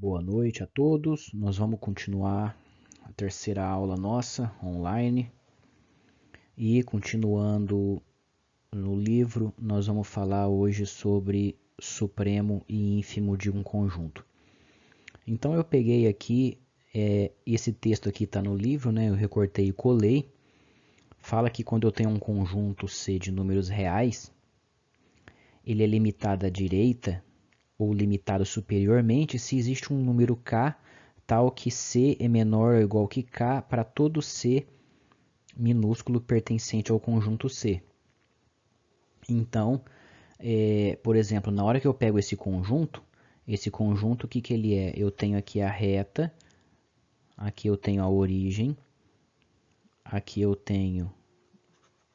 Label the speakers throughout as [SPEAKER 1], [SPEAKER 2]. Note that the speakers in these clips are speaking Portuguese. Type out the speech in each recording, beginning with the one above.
[SPEAKER 1] Boa noite a todos. Nós vamos continuar a terceira aula nossa online e continuando no livro, nós vamos falar hoje sobre supremo e ínfimo de um conjunto. Então eu peguei aqui, esse texto aqui está no livro, né? Eu recortei e colei. Fala que quando eu tenho um conjunto C de números reais, ele é limitado à direita ou limitado superiormente se existe um número k tal que C é menor ou igual que k para todo C minúsculo pertencente ao conjunto C. Então, por exemplo, na hora que eu pego esse conjunto, o que ele é? Eu tenho aqui a reta, aqui eu tenho a origem, aqui eu tenho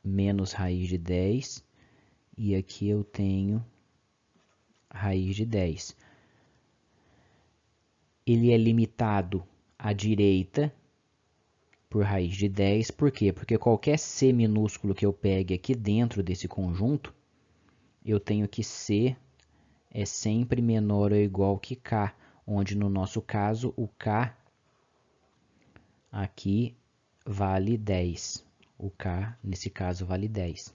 [SPEAKER 1] menos raiz de 10 e aqui eu tenho raiz de 10. Ele é limitado à direita por raiz de 10. Por quê? Porque qualquer C minúsculo que eu pegue aqui dentro desse conjunto, eu tenho que C é sempre menor ou igual que K, onde no nosso caso o K aqui vale 10. O K nesse caso vale 10.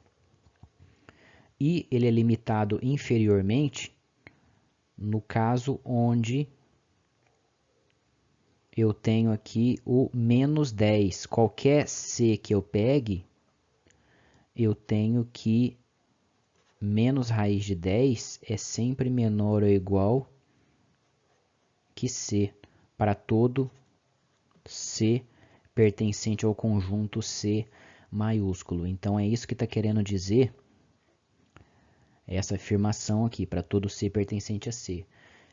[SPEAKER 1] E ele é limitado inferiormente no caso onde eu tenho aqui o menos 10. Qualquer C que eu pegue, eu tenho que menos raiz de 10 é sempre menor ou igual que C, para todo C pertencente ao conjunto C maiúsculo. Então é isso que está querendo dizer essa afirmação aqui, para todo C pertencente a C.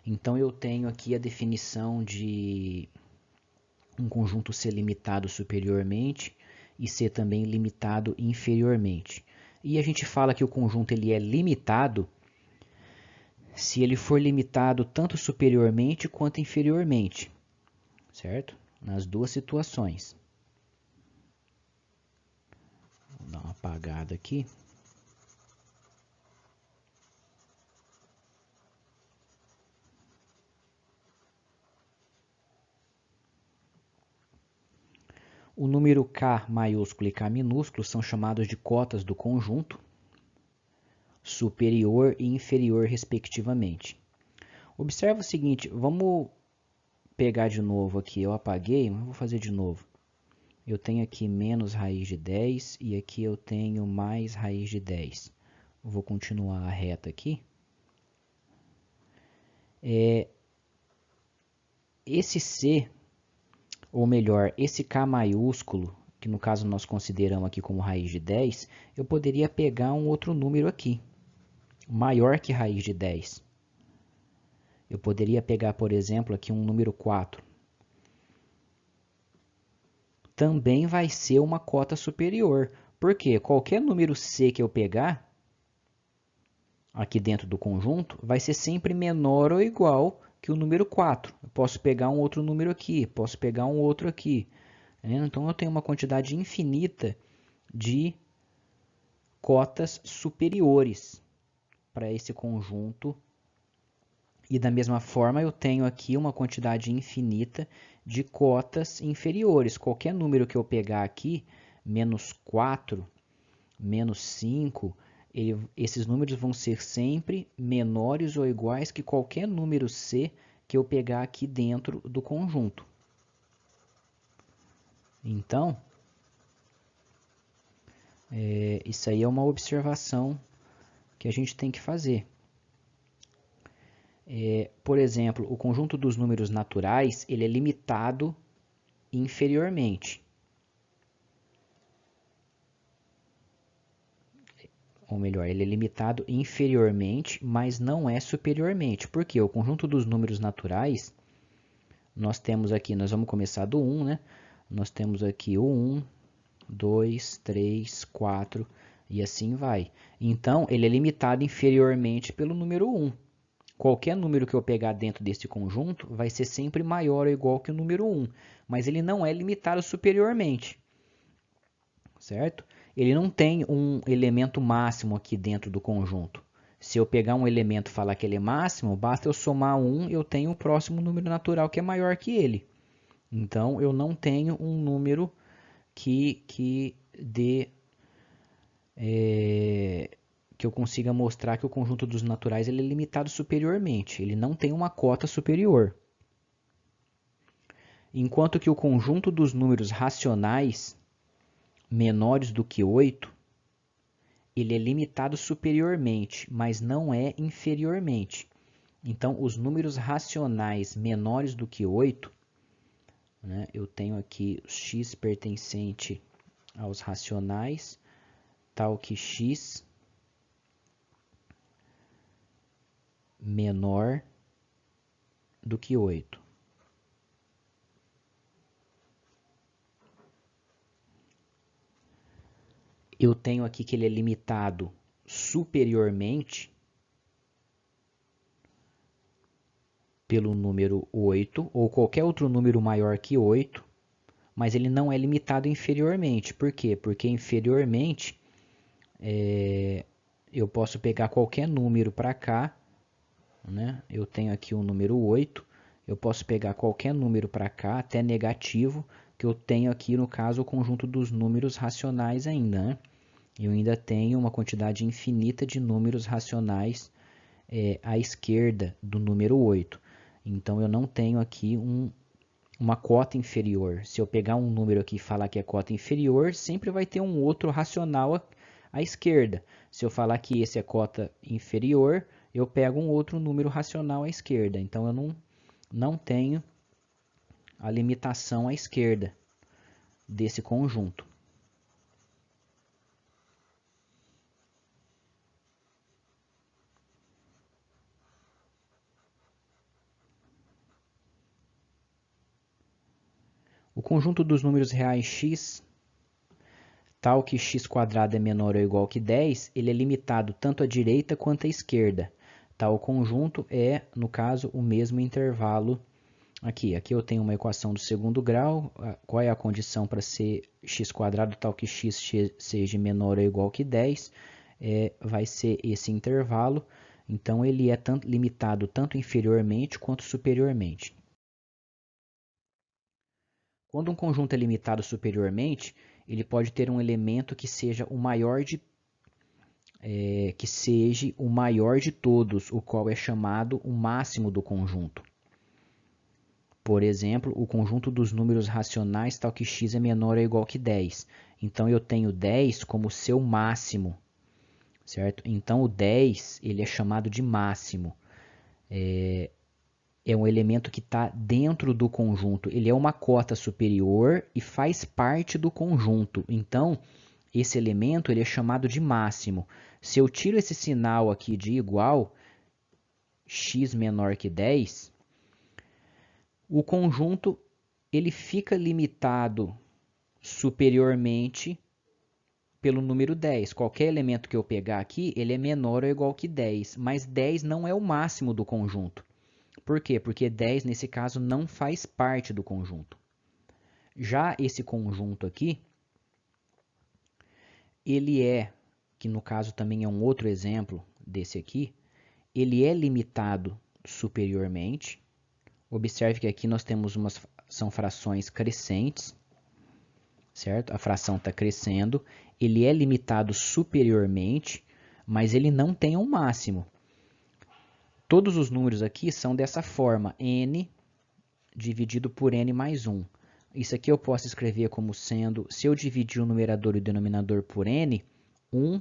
[SPEAKER 1] Então eu tenho aqui a definição de um conjunto C limitado superiormente e C também limitado inferiormente. E a gente fala que o conjunto ele é limitado se ele for limitado tanto superiormente quanto inferiormente, certo? Nas duas situações. Vou dar uma apagada aqui. O número K maiúsculo e K minúsculo são chamados de cotas do conjunto, superior e inferior respectivamente. Observa o seguinte, vamos pegar de novo aqui, eu apaguei, mas vou fazer de novo. Eu tenho aqui menos raiz de 10 e aqui eu tenho mais raiz de 10. Vou continuar a reta aqui. Esse C, ou melhor, esse K maiúsculo, que no caso nós consideramos aqui como raiz de 10, eu poderia pegar um outro número aqui, maior que raiz de 10. Eu poderia pegar, por exemplo, aqui um número 4. Também vai ser uma cota superior, porque qualquer número C que eu pegar aqui dentro do conjunto vai ser sempre menor ou igual que o número 4. Eu posso pegar um outro número aqui, posso pegar um outro aqui. Então eu tenho uma quantidade infinita de cotas superiores para esse conjunto. E da mesma forma eu tenho aqui uma quantidade infinita de cotas inferiores. Qualquer número que eu pegar aqui, menos 4, menos 5, esses números vão ser sempre menores ou iguais que qualquer número C que eu pegar aqui dentro do conjunto. Então, isso aí é uma observação que a gente tem que fazer. Por exemplo, o conjunto dos números naturais ele é limitado inferiormente. Ou melhor, ele é limitado inferiormente, mas não é superiormente. Porque o conjunto dos números naturais, nós temos aqui, nós vamos começar do 1, né? Nós temos aqui o 1, 2, 3, 4 e assim vai. Então, ele é limitado inferiormente pelo número 1. Qualquer número que eu pegar dentro desse conjunto vai ser sempre maior ou igual que o número 1, mas ele não é limitado superiormente, certo? Ele não tem um elemento máximo aqui dentro do conjunto. Se eu pegar um elemento e falar que ele é máximo, basta eu somar 1, eu tenho o próximo número natural que é maior que ele. Então, eu não tenho um número que eu consiga mostrar que o conjunto dos naturais ele é limitado superiormente. Ele não tem uma cota superior. Enquanto que o conjunto dos números racionais menores do que 8, ele é limitado superiormente, mas não é inferiormente. Então, os números racionais menores do que 8, né, eu tenho aqui x pertencente aos racionais, tal que x menor do que 8. Eu tenho aqui que ele é limitado superiormente pelo número 8, ou qualquer outro número maior que 8, mas ele não é limitado inferiormente. Por quê? Porque inferiormente eu posso pegar qualquer número para cá, né? Eu tenho aqui o número 8, eu posso pegar qualquer número para cá, até negativo, que eu tenho aqui no caso o conjunto dos números racionais ainda, né? Eu ainda tenho uma quantidade infinita de números racionais à esquerda do número 8. Então eu não tenho aqui uma cota inferior. Se eu pegar um número aqui e falar que é cota inferior, sempre vai ter um outro racional à esquerda. Se eu falar que esse é cota inferior, eu pego um outro número racional à esquerda. Então eu não tenho a limitação à esquerda desse conjunto. O conjunto dos números reais x, tal que x² é menor ou igual que 10, ele é limitado tanto à direita quanto à esquerda. Tal conjunto é, no caso, o mesmo intervalo aqui. Aqui eu tenho uma equação do segundo grau. Qual é a condição para ser x² tal que x seja menor ou igual que 10? Vai ser esse intervalo. Então, ele é limitado tanto inferiormente quanto superiormente. Quando um conjunto é limitado superiormente, ele pode ter um elemento que seja o maior de todos, o qual é chamado o máximo do conjunto. Por exemplo, o conjunto dos números racionais tal que x é menor ou igual que 10. Então, eu tenho 10 como seu máximo, certo? Então, o 10 ele é chamado de máximo. É um elemento que está dentro do conjunto. Ele é uma cota superior e faz parte do conjunto. Então, esse elemento ele é chamado de máximo. Se eu tiro esse sinal aqui de igual, x menor que 10, o conjunto ele fica limitado superiormente pelo número 10. Qualquer elemento que eu pegar aqui, ele é menor ou igual que 10, mas 10 não é o máximo do conjunto. Por quê? Porque 10, nesse caso, não faz parte do conjunto. Já esse conjunto aqui, ele que no caso também é um outro exemplo desse aqui, ele é limitado superiormente. Observe que aqui nós temos são frações crescentes, certo? A fração está crescendo, ele é limitado superiormente, mas ele não tem um máximo. Todos os números aqui são dessa forma, n dividido por n mais 1. Isso aqui eu posso escrever como sendo, se eu dividir o numerador e o denominador por n, 1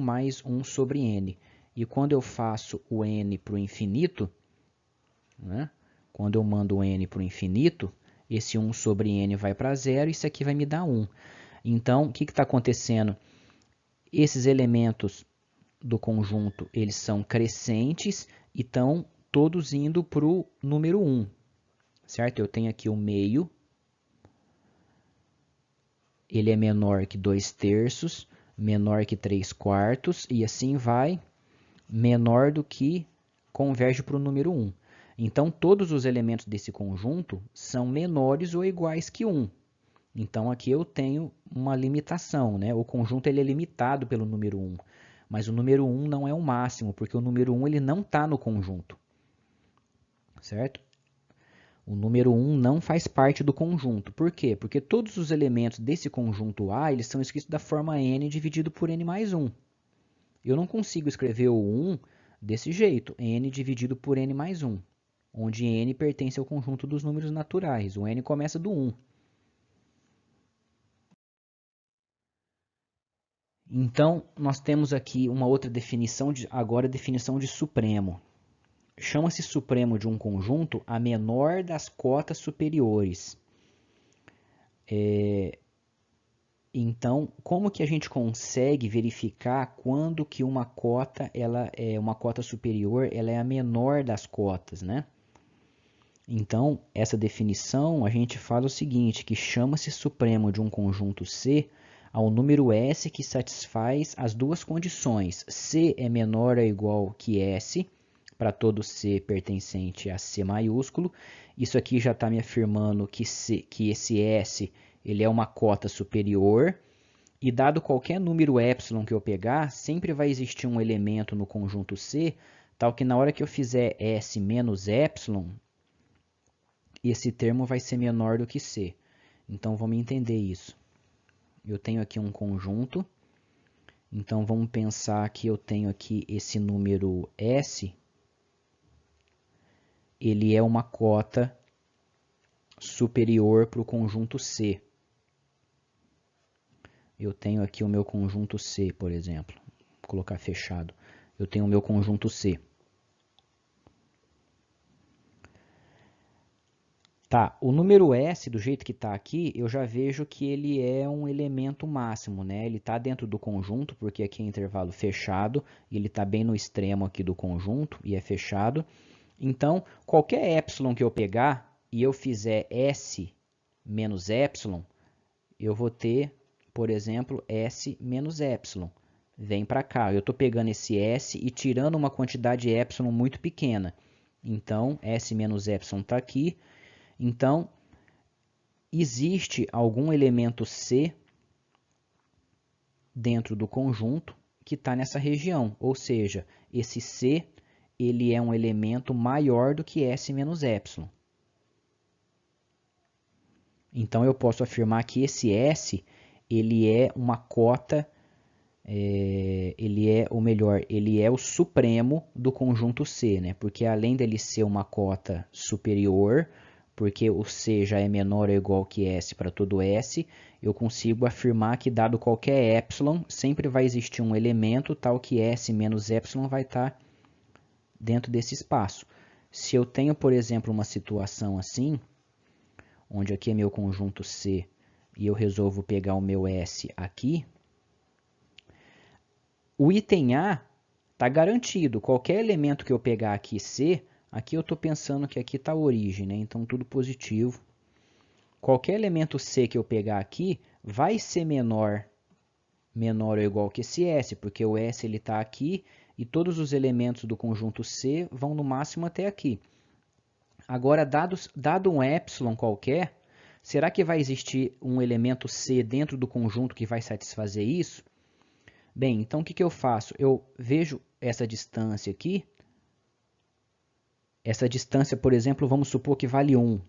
[SPEAKER 1] mais 1 sobre n. E quando eu faço o n para o infinito, né? Quando eu mando o n para o infinito, esse 1 sobre n vai para zero, e isso aqui vai me dar 1. Então, o que está acontecendo? Esses elementos do conjunto, eles são crescentes e estão todos indo para o número 1. Certo? Eu tenho aqui o meio, ele é menor que 2/3, menor que 3/4, e assim vai, menor do que converge para o número 1. Então, todos os elementos desse conjunto são menores ou iguais que 1. Então, aqui eu tenho uma limitação, né? O conjunto ele é limitado pelo número 1. Mas o número 1 não é o máximo, porque o número 1 ele não está no conjunto. Certo? O número 1 não faz parte do conjunto. Por quê? Porque todos os elementos desse conjunto A eles são escritos da forma n dividido por n mais 1. Eu não consigo escrever o 1 desse jeito, n dividido por n mais 1, onde n pertence ao conjunto dos números naturais. O n começa do 1. Então, nós temos aqui uma outra definição, agora a definição de supremo. Chama-se supremo de um conjunto a menor das cotas superiores. Então, como que a gente consegue verificar quando que uma cota, uma cota superior, ela é a menor das cotas, né? Então, essa definição a gente fala o seguinte, que chama-se supremo de um conjunto C ao número S que satisfaz as duas condições. C é menor ou igual que S, para todo C pertencente a C maiúsculo. Isso aqui já está me afirmando que esse S ele é uma cota superior. E dado qualquer número epsilon que eu pegar, sempre vai existir um elemento no conjunto C, tal que na hora que eu fizer S menos epsilon, esse termo vai ser menor do que C. Então vamos entender isso. Eu tenho aqui um conjunto. Então vamos pensar que eu tenho aqui esse número S. Ele é uma cota superior para o conjunto C. Eu tenho aqui o meu conjunto C, por exemplo. Vou colocar fechado. Eu tenho o meu conjunto C. Tá, o número S, do jeito que está aqui, eu já vejo que ele é um elemento máximo, né? Ele está dentro do conjunto, porque aqui é intervalo fechado, e ele está bem no extremo aqui do conjunto, e é fechado. Então, qualquer epsilon que eu pegar, e eu fizer S menos epsilon, eu vou ter, por exemplo, S menos epsilon. Vem para cá, eu estou pegando esse S e tirando uma quantidade de epsilon muito pequena. Então, S menos epsilon está aqui. Então, existe algum elemento C dentro do conjunto que está nessa região. Ou seja, esse C ele é um elemento maior do que S menos epsilon. Então, eu posso afirmar que esse S ele é uma cota, ele é o supremo do conjunto C, né? Porque além dele ser uma cota superior, porque o C já é menor ou igual que S para todo S, eu consigo afirmar que dado qualquer epsilon, sempre vai existir um elemento tal que S menos epsilon vai estar dentro desse espaço. Se eu tenho, por exemplo, uma situação assim, onde aqui é meu conjunto C e eu resolvo pegar o meu S aqui, o item A está garantido. Qualquer elemento que eu pegar aqui C, aqui eu estou pensando que aqui está a origem, né? Então tudo positivo. Qualquer elemento C que eu pegar aqui vai ser menor ou igual que esse S, porque o S está aqui e todos os elementos do conjunto C vão no máximo até aqui. Agora, dado um epsilon qualquer, será que vai existir um elemento C dentro do conjunto que vai satisfazer isso? Bem, então o que eu faço? Eu vejo essa distância aqui. Essa distância, por exemplo, vamos supor que vale 1.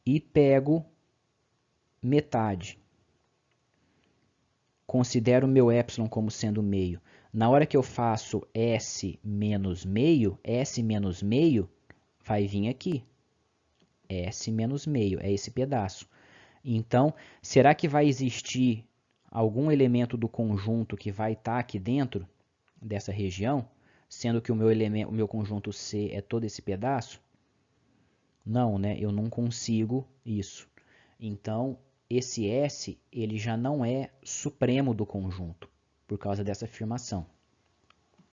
[SPEAKER 1] E pego metade. Considero o meu epsilon como sendo meio. Na hora que eu faço S menos meio vai vir aqui. S menos meio, é esse pedaço. Então, será que vai existir algum elemento do conjunto que vai estar aqui dentro dessa região, sendo que o meu conjunto C é todo esse pedaço? Não, né? Eu não consigo isso. Então, esse S ele já não é supremo do conjunto, por causa dessa afirmação.